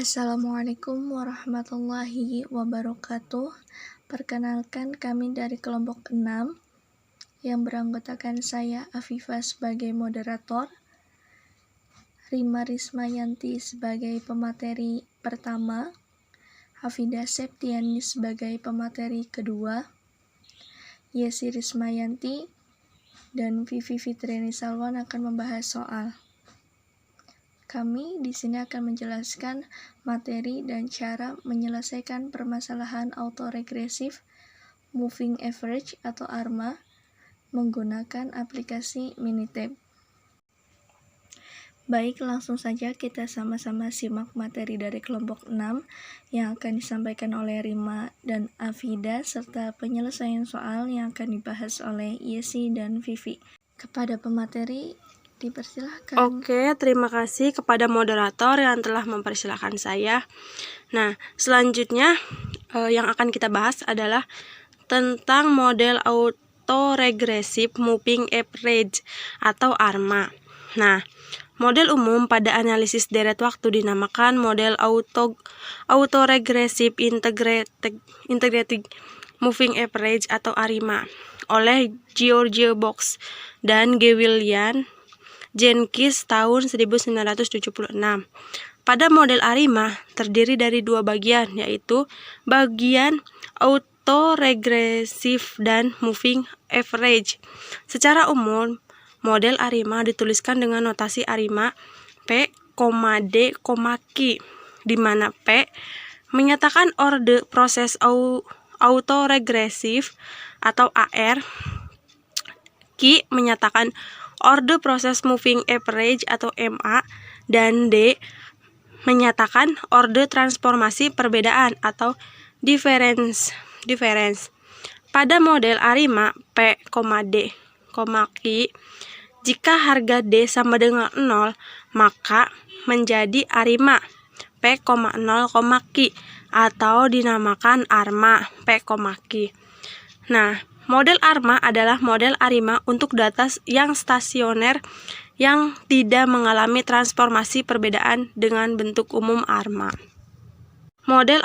Assalamualaikum warahmatullahi wabarakatuh. Perkenalkan, kami dari kelompok 6 yang beranggotakan saya Afifah sebagai moderator, Rima Rismayanti sebagai pemateri pertama, Hafidah Septiani sebagai pemateri kedua, Yesi Rismayanti dan Vivi Fitriani Salwan akan membahas soal. Kami di sini akan menjelaskan materi dan cara menyelesaikan permasalahan autoregresif moving average atau ARMA menggunakan aplikasi Minitab. Baik, langsung saja kita sama-sama simak materi dari kelompok 6 yang akan disampaikan oleh Rima dan Afida serta penyelesaian soal yang akan dibahas oleh Yesi dan Vivi. Kepada pemateri dipersilahkan. Oke, terima kasih kepada moderator yang telah mempersilahkan saya. Nah, selanjutnya yang akan kita bahas adalah tentang model autoregressive moving average atau ARMA. Nah, model umum pada analisis deret waktu dinamakan model autoregressive integrated moving average atau ARMA oleh George Box dan Gewillian Jenkins tahun 1976. Pada model ARMA terdiri dari dua bagian, yaitu bagian autoregresif dan moving average. Secara umum, model ARMA dituliskan dengan notasi ARMA P, D, Q, di mana P menyatakan orde proses autoregresif atau AR, Q menyatakan orde proses moving average atau MA, dan D menyatakan orde transformasi perbedaan atau difference. Pada model ARMA P, D, Q, jika harga D sama dengan 0, maka menjadi ARMA P, 0, Q atau dinamakan ARMA P, Q. Nah, model ARMA adalah model ARMA untuk data yang stasioner yang tidak mengalami transformasi perbedaan dengan bentuk umum ARMA. Model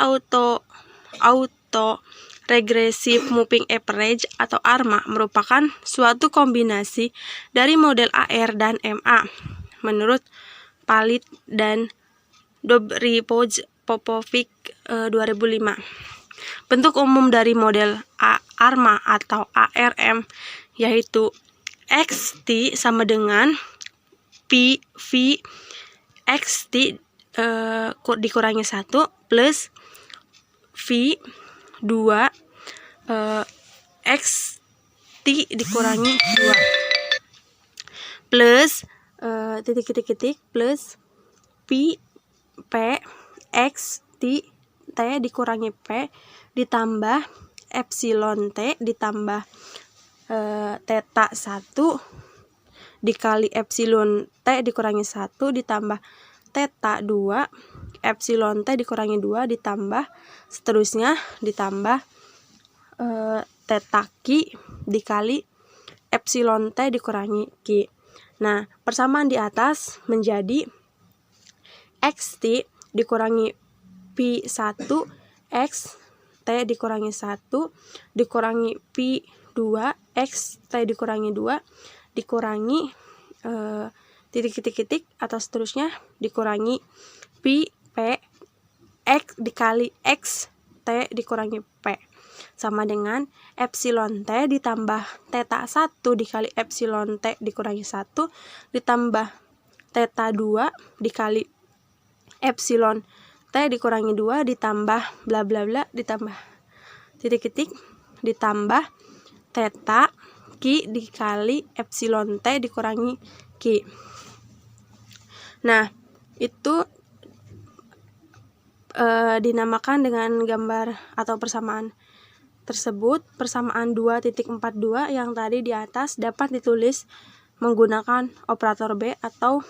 autoregressive moving average atau ARMA merupakan suatu kombinasi dari model AR dan MA menurut Palit dan Dobrý-Popovič 2005. Bentuk umum dari model ARMA atau ARM yaitu XT sama dengan PV XT dikurangi 1 plus V2 XT dikurangi 2 plus titik plus P XT T dikurangi P ditambah epsilon T ditambah theta 1 dikali epsilon T dikurangi 1 ditambah theta 2 epsilon T dikurangi 2 ditambah seterusnya ditambah theta Q dikali epsilon T dikurangi Q. Nah, persamaan di atas menjadi XT dikurangi P1 X T dikurangi 1 dikurangi P2 X T dikurangi 2 dikurangi titik atau seterusnya dikurangi P X dikali X T dikurangi P sama dengan epsilon T ditambah theta 1 dikali epsilon T dikurangi 1 ditambah theta 2 dikali epsilon T dikurangi 2 ditambah bla bla bla ditambah titik ditambah theta Q dikali epsilon T dikurangi Q. Nah, itu dinamakan dengan gambar atau persamaan tersebut. Persamaan 2.42 yang tadi di atas dapat ditulis menggunakan operator B atau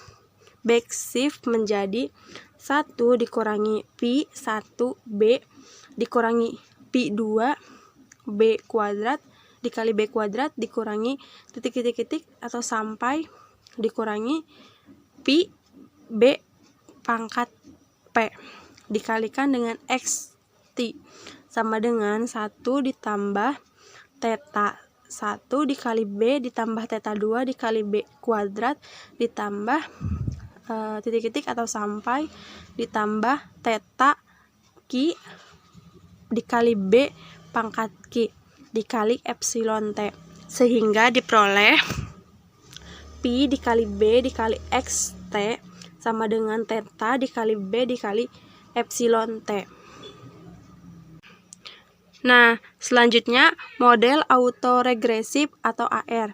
backshift menjadi 1 dikurangi P 1 B dikurangi P 2 B kuadrat dikali B kuadrat dikurangi titik atau sampai dikurangi P B pangkat P dikalikan dengan xt sama dengan 1 ditambah theta 1 dikali B ditambah theta 2 dikali B kuadrat ditambah titik-titik atau sampai ditambah theta Q dikali B pangkat Q dikali epsilon T, sehingga diperoleh Pi dikali B dikali xt sama dengan theta dikali B dikali epsilon T. Nah, selanjutnya model autoregresif atau AR.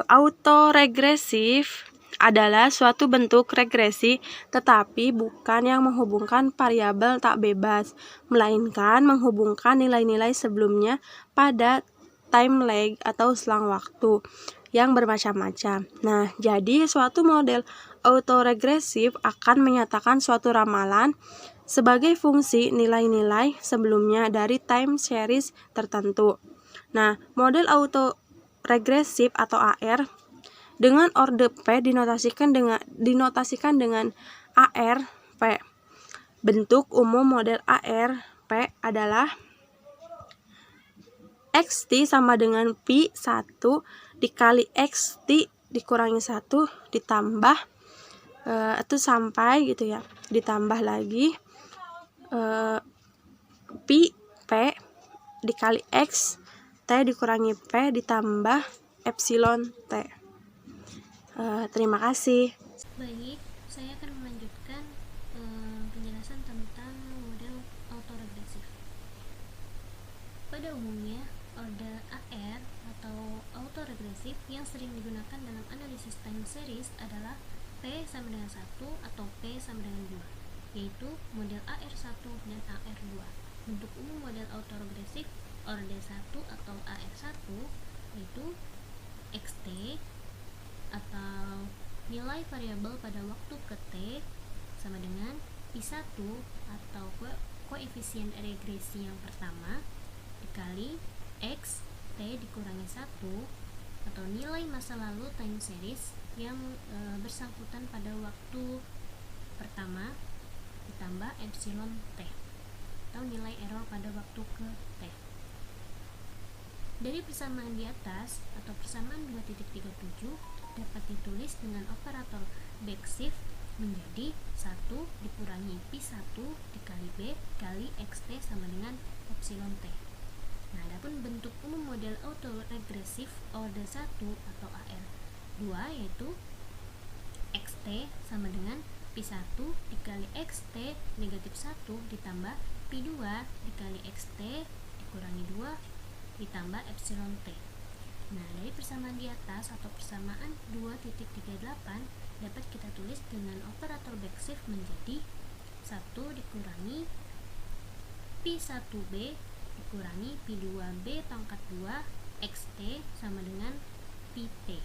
Autoregresif adalah suatu bentuk regresi tetapi bukan yang menghubungkan variabel tak bebas, melainkan menghubungkan nilai-nilai sebelumnya pada time lag atau selang waktu yang bermacam-macam. Nah, jadi suatu model autoregresif akan menyatakan suatu ramalan sebagai fungsi nilai-nilai sebelumnya dari time series tertentu. Nah, model autoregresif atau AR dengan orde P dinotasikan dengan AR P. Bentuk umum model AR P adalah xt sama dengan pi 1 dikali xt dikurangi 1 ditambah itu sampai gitu ya, ditambah lagi pi p dikali x t dikurangi p ditambah epsilon t. Terima kasih. Baik, saya akan melanjutkan penjelasan tentang model autoregresif. Pada umumnya, orde AR atau autoregresif yang sering digunakan dalam analisis time series adalah P sama dengan 1 atau P sama dengan 2, yaitu model AR1 dan AR2. Bentuk umum model autoregresif orde 1 atau AR1 yaitu xt atau nilai variabel pada waktu ke T sama dengan Pi1 atau koefisien regresi yang pertama dikali X T dikurangi 1 atau nilai masa lalu time series yang bersangkutan pada waktu pertama ditambah epsilon T atau nilai error pada waktu ke T. Dari persamaan di atas atau persamaan 2.37 dapat ditulis dengan operator backshift menjadi 1 dikurangi Pi1 dikali B kali XT sama dengan epsilon T. Nah, adapun bentuk umum model autoregresif orde 1 atau AR2 yaitu XT sama dengan Pi1 dikali XT negatif 1 ditambah Pi2 dikali XT dikurangi 2 ditambah epsilon T. Nah, dari persamaan di atas atau persamaan 2.38 dapat kita tulis dengan operator backshift menjadi 1 dikurangi Pi1B dikurangi Pi2B pangkat 2 XT sama dengan Pt.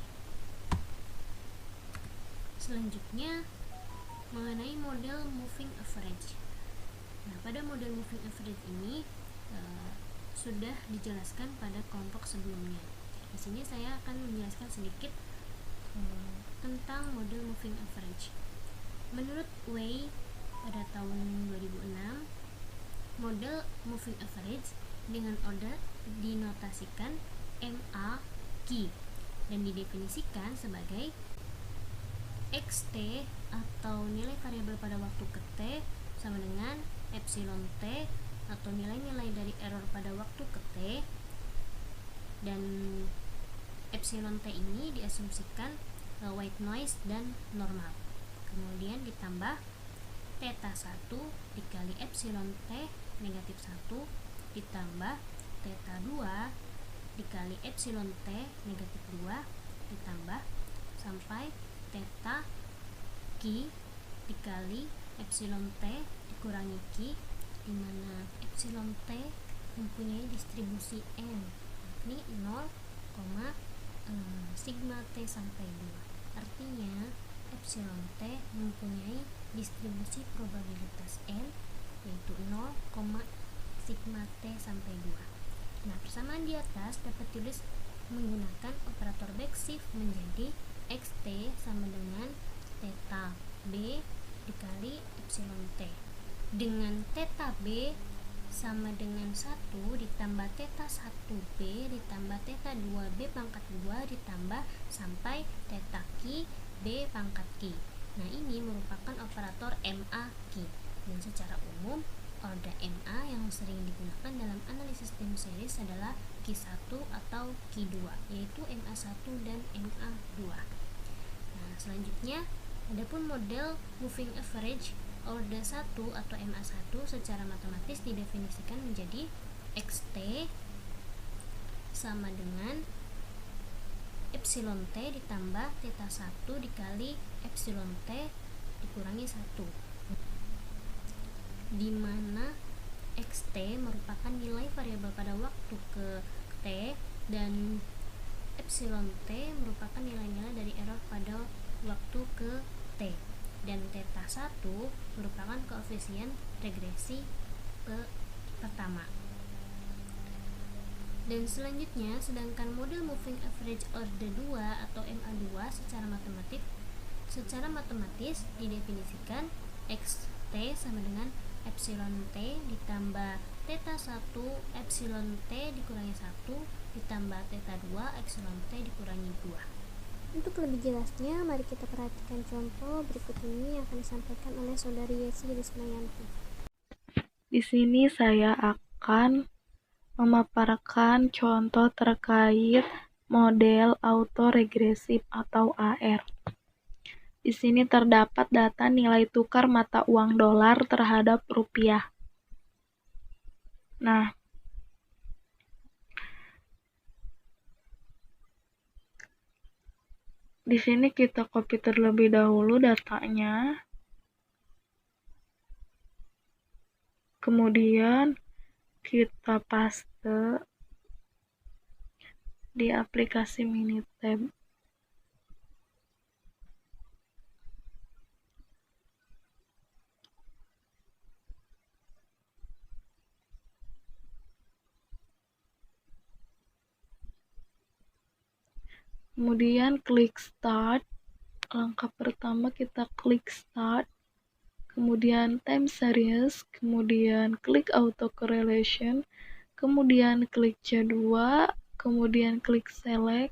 Selanjutnya mengenai model moving average. Nah, pada model moving average ini sudah dijelaskan pada kelompok sebelumnya. Di sini saya akan menjelaskan sedikit tentang model moving average. Menurut Wei pada tahun 2006, model moving average dengan order dinotasikan MAQ dan didefinisikan sebagai XT atau nilai variabel pada waktu ke T sama dengan epsilon T atau nilai-nilai dari error pada waktu ke T, dan epsilon T ini diasumsikan white noise dan normal. Kemudian ditambah theta 1 dikali epsilon T negatif 1 ditambah theta 2 dikali epsilon T negatif 2 ditambah sampai theta Q dikali epsilon T dikurangi Q, di mana epsilon T mempunyai distribusi n, ini 0, sigma T sampai 2. Artinya epsilon T mempunyai distribusi probabilitas n yaitu 0, sigma T sampai 2. Nah, persamaan di atas dapat tulis menggunakan operator backshift menjadi XT sama dengan theta B dikali epsilon T. dengan theta B sama dengan 1 ditambah theta 1B ditambah theta 2B pangkat 2 ditambah sampai theta Q B pangkat Q. Nah, ini merupakan operator MA-Q. Dan secara umum, order MA yang sering digunakan dalam analisis time series adalah Q1 atau Q2, yaitu MA1 dan MA2. Nah, selanjutnya, adapun model moving average order 1 atau MA1 secara matematis didefinisikan menjadi XT sama dengan epsilon T ditambah theta 1 dikali epsilon T dikurangi 1, di mana XT merupakan nilai variabel pada waktu ke T dan epsilon T merupakan nilai-nilai dari error pada waktu ke T, dan theta 1 merupakan koefisien regresi pertama. Dan selanjutnya, sedangkan model moving average order 2 atau MA2 secara matematis didefinisikan XT sama dengan epsilon T ditambah theta 1 epsilon T dikurangi 1 ditambah theta 2 epsilon T dikurangi 2. Untuk lebih jelasnya, mari kita perhatikan contoh berikut ini yang akan disampaikan oleh Saudari Yesi Rismayanti. Di sini saya akan memaparkan contoh terkait model autoregresif atau AR. Di sini terdapat data nilai tukar mata uang dolar terhadap rupiah. Nah, di sini kita copy terlebih dahulu datanya. Kemudian kita paste di aplikasi Minitab. Kemudian klik start. Langkah pertama kita klik start, kemudian time series, kemudian klik auto correlation, kemudian klik C2, kemudian klik select,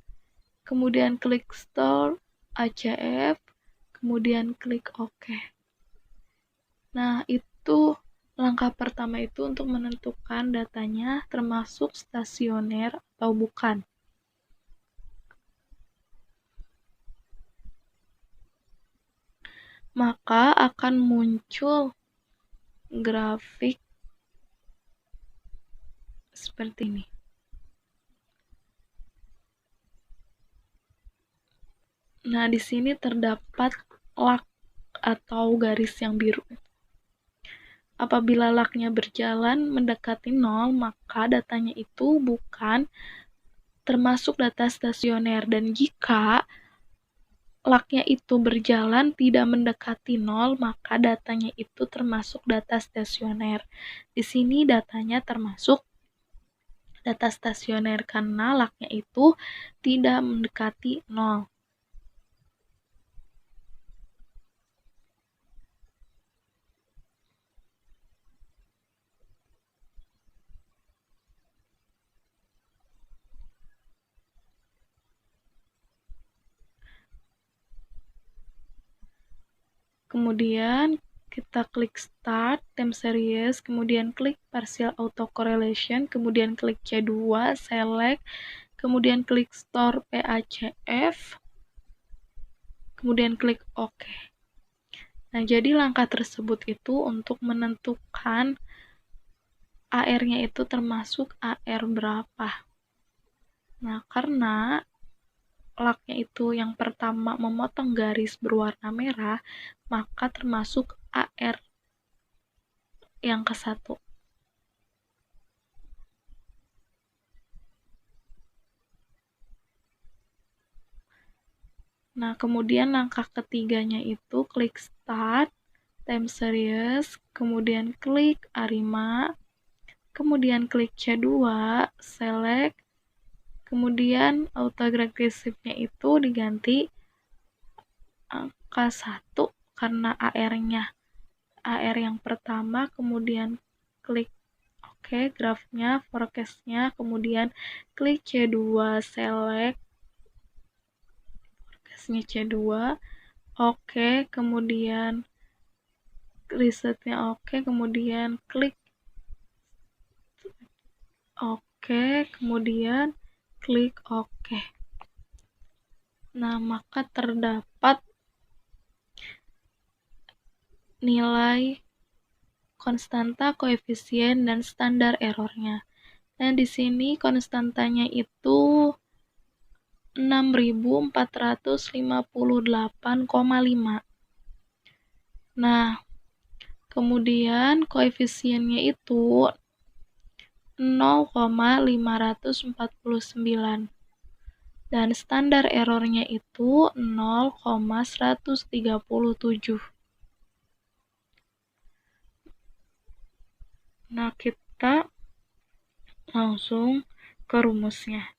kemudian klik store ACF, kemudian klik OK. Nah, itu langkah pertama itu untuk menentukan datanya termasuk stasioner atau bukan. Maka akan muncul grafik seperti ini. Nah, di sini terdapat lag atau garis yang biru. Apabila lagnya berjalan mendekati 0, maka datanya itu bukan termasuk data stasioner. Dan jika lagnya itu berjalan tidak mendekati 0, maka datanya itu termasuk data stasioner. Di sini datanya termasuk data stasioner karena lagnya itu tidak mendekati 0. Kemudian kita klik start, time series, kemudian klik partial auto correlation, kemudian klik C2, select, kemudian klik store PACF, kemudian klik OK. Nah, jadi langkah tersebut itu untuk menentukan AR-nya itu termasuk AR berapa. Nah, karena lagnya itu yang pertama memotong garis berwarna merah, maka termasuk AR yang ke-1. Nah, kemudian langkah ketiganya itu klik start, time series, kemudian klik ARIMA, kemudian klik C2, select, kemudian autoregresifnya itu diganti angka 1 karena AR-nya AR yang pertama, kemudian klik OK, grafnya, forecast-nya, kemudian klik C2 select, forecast-nya C2, OK, kemudian risetnya OK, kemudian klik OK, kemudian klik OK. Nah, maka terdapat nilai konstanta, koefisien, dan standar errornya. Dan di sini konstantanya itu 6.458,5. Nah, kemudian koefisiennya itu 0,549. Dan standar errornya itu 0,137. Nah, kita langsung ke rumusnya.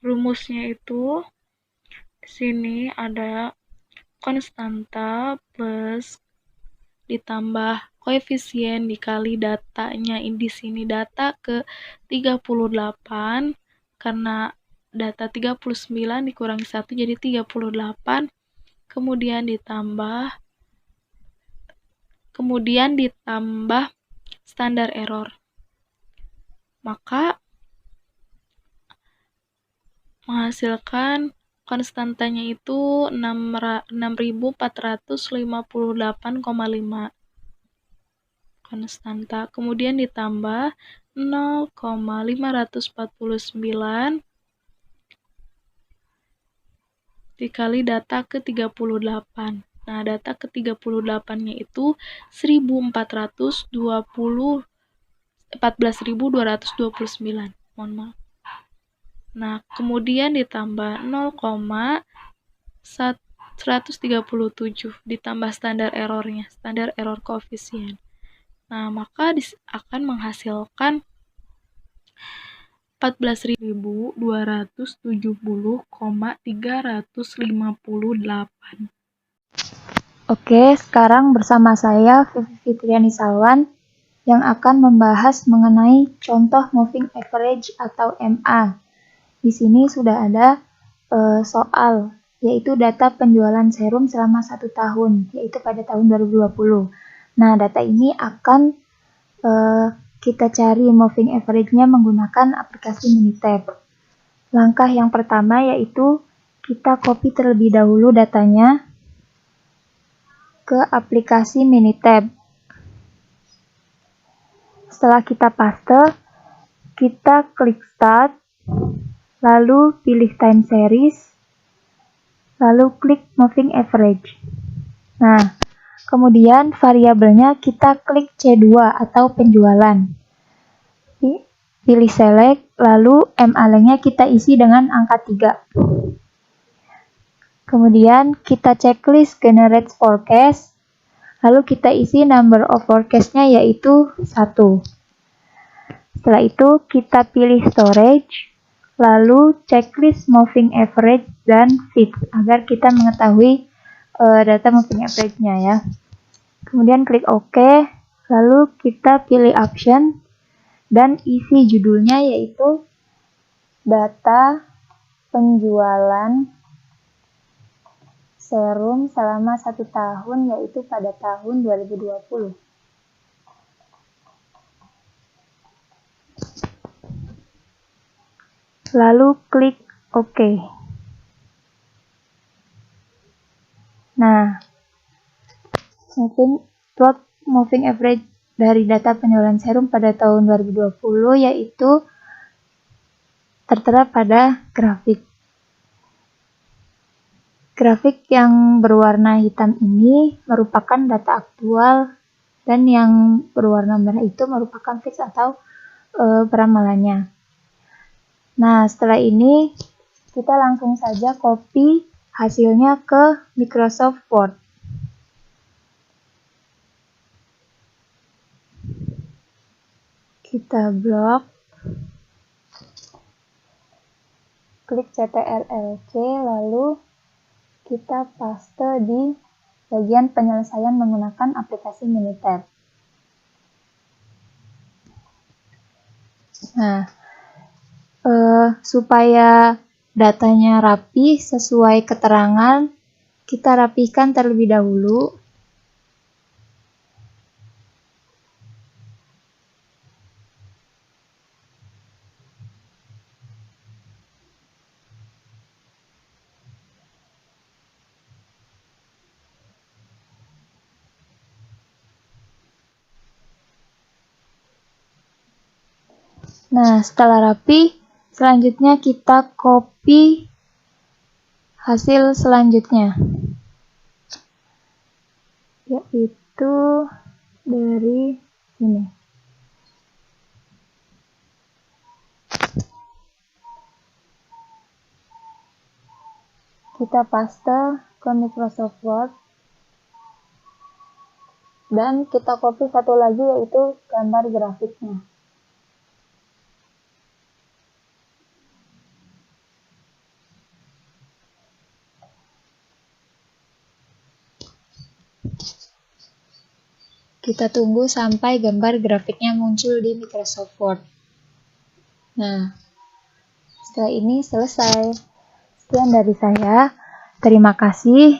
Rumusnya itu di sini ada konstanta plus ditambah koefisien dikali datanya. Di sini data ke 38 karena data 39 dikurangi 1 jadi 38. Kemudian ditambah standar error. Maka menghasilkan konstantanya itu 6.458,5 konstanta. Kemudian ditambah 0,549 dikali data ke 38. Nah, data ke 38-nya itu 14.229. Mohon maaf. Nah, kemudian ditambah 0,137 ditambah standar errornya, standar error koefisien. Nah, maka akan menghasilkan 14.270,358. Oke, sekarang bersama saya Vivi Fitriani Salwan yang akan membahas mengenai contoh moving average atau MA. Di sini sudah ada soal, yaitu data penjualan serum selama 1 tahun, yaitu pada tahun 2020. Nah, data ini akan kita cari moving average-nya menggunakan aplikasi Minitab. Langkah yang pertama yaitu kita copy terlebih dahulu datanya ke aplikasi Minitab. Setelah kita paste, kita klik Start, lalu pilih Time Series, lalu klik Moving Average. Nah, kemudian variabelnya kita klik C2 atau penjualan. Pilih Select, lalu MA-nya kita isi dengan angka 3. Kemudian kita checklist Generate Forecast, lalu kita isi number of forecast-nya yaitu 1. Setelah itu kita pilih Storage, lalu checklist Moving Average dan Fit agar kita mengetahui data Moving Average-nya ya. Kemudian klik OK, lalu kita pilih Option dan isi judulnya yaitu data penjualan serum selama 1 tahun yaitu pada tahun 2020. Lalu klik OK. Nah, plot moving average dari data penjualan serum pada tahun 2020 yaitu tertera pada grafik. Grafik yang berwarna hitam ini merupakan data aktual dan yang berwarna merah itu merupakan fix atau peramalannya. Nah, setelah ini kita langsung saja copy hasilnya ke Microsoft Word. Kita blok, klik CTRL-C, lalu kita paste di bagian penyelesaian menggunakan aplikasi Minitab. Nah, supaya datanya rapi sesuai keterangan, kita rapihkan terlebih dahulu. Nah, setelah rapi, selanjutnya kita copy hasil selanjutnya, yaitu dari sini. Kita paste ke Microsoft Word, dan kita copy satu lagi, yaitu gambar grafiknya. Kita tunggu sampai gambar grafiknya muncul di Microsoft Word. Nah, setelah ini selesai. Sekian dari saya. Terima kasih.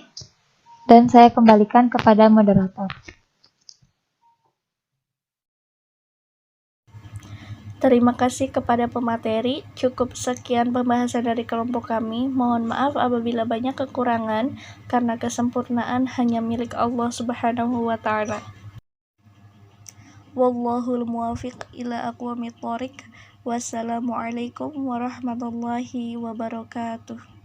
Dan saya kembalikan kepada moderator. Terima kasih kepada pemateri. Cukup sekian pembahasan dari kelompok kami. Mohon maaf apabila banyak kekurangan, karena kesempurnaan hanya milik Allah Subhanahu wa Ta'ala. Wallahul muwaffiq ila aqwamit thoriq. Wassalamualaikum warahmatullahi wabarakatuh.